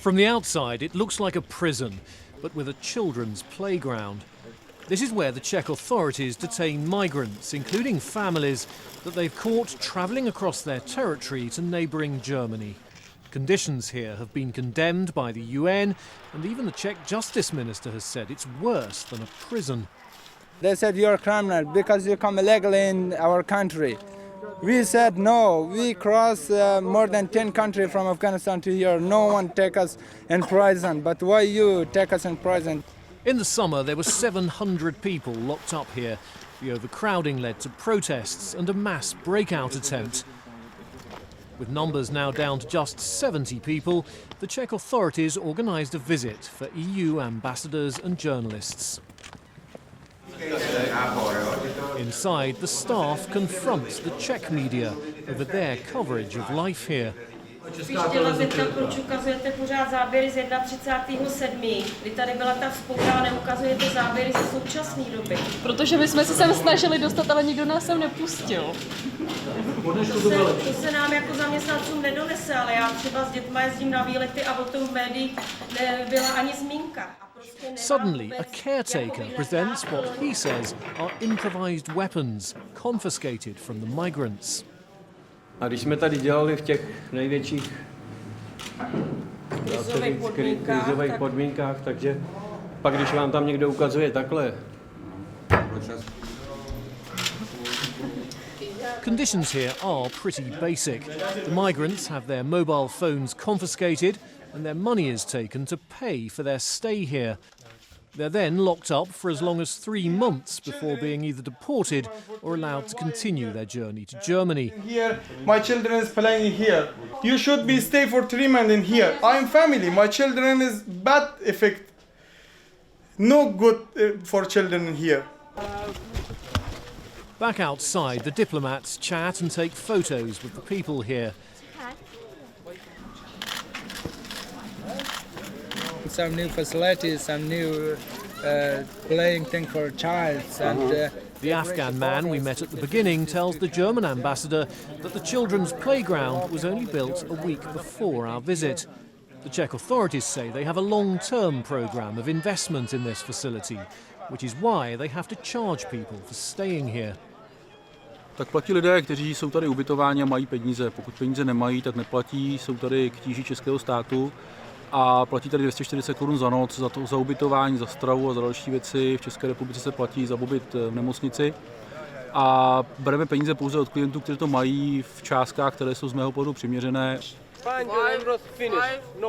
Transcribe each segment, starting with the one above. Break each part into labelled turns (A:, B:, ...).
A: From the outside, it looks like a prison, but with a children's playground. This is where the Czech authorities detain migrants, including families that they've caught travelling across their territory to neighbouring Germany. Conditions here have been condemned by the UN, and even the Czech Justice Minister has said it's worse than a prison.
B: They said you're a criminal because you come illegally in our country. We said no, we cross more than 10 countries from Afghanistan to here. No one take us in prison, but why you take us in prison?
A: In the summer, there were 700 people locked up here. The overcrowding led to protests and a mass breakout attempt. With numbers now down to just 70 people, the Czech authorities organised a visit for EU ambassadors and journalists. Inside, the staff confronts the Czech media over their coverage of life here.
C: Proč ukazujete pořád záběry z 31.7. Kdy tady byla ta vzpouра, neukazujete záběry ze současné doby?
D: Protože my jsme se sem snažili dostat, ale nikdo nás sem nepustil.
C: To se nám jako zaměstnancům nedonese, ale já třeba s dětma jezdím na výlety a o tom v médiích nebyla ani zmínka.
A: Suddenly, a caretaker presents what he says are improvised weapons confiscated from the migrants.
E: A když jsme tady dělali v těch největších krizových podmínkách, takže pak když vám tam někdo ukazuje takhle.
A: Conditions here are pretty basic. The migrants have their mobile phones confiscated and their money is taken to pay for their stay here. They're then locked up for as long as 3 months before being either deported or allowed to continue their journey to Germany.
F: Here, my children is playing here. You should be stay for 3 months in here. I'm family. My children is bad effect. No good for children in here.
A: Back outside, the diplomats chat and take photos with the people here.
B: Some new facilities, some new playing thing for a child.
A: The Afghan man we met at the beginning tells the German ambassador that the children's playground was only built a week before our visit. The Czech authorities say they have a long-term programme of investment in this facility, which is why they have to charge people for staying here.
G: Tak platí lidé, kteří jsou tady ubytováni a mají peníze. Pokud peníze nemají, tak neplatí, jsou tady k tíži českého státu a platí tady 240 Kč za noc za ubytování, za stravu a za další věci. V České republice se platí za pobyt v nemocnici a bereme peníze pouze od klientů, kteří to mají v částkách, které jsou z mého pohledu přiměřené.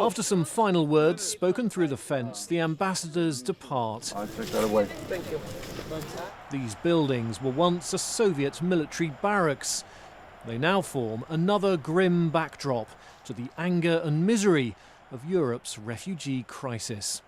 A: After some final words spoken through the fence, the ambassadors depart. These buildings were once a Soviet military barracks. They now form another grim backdrop to the anger and misery of Europe's refugee crisis.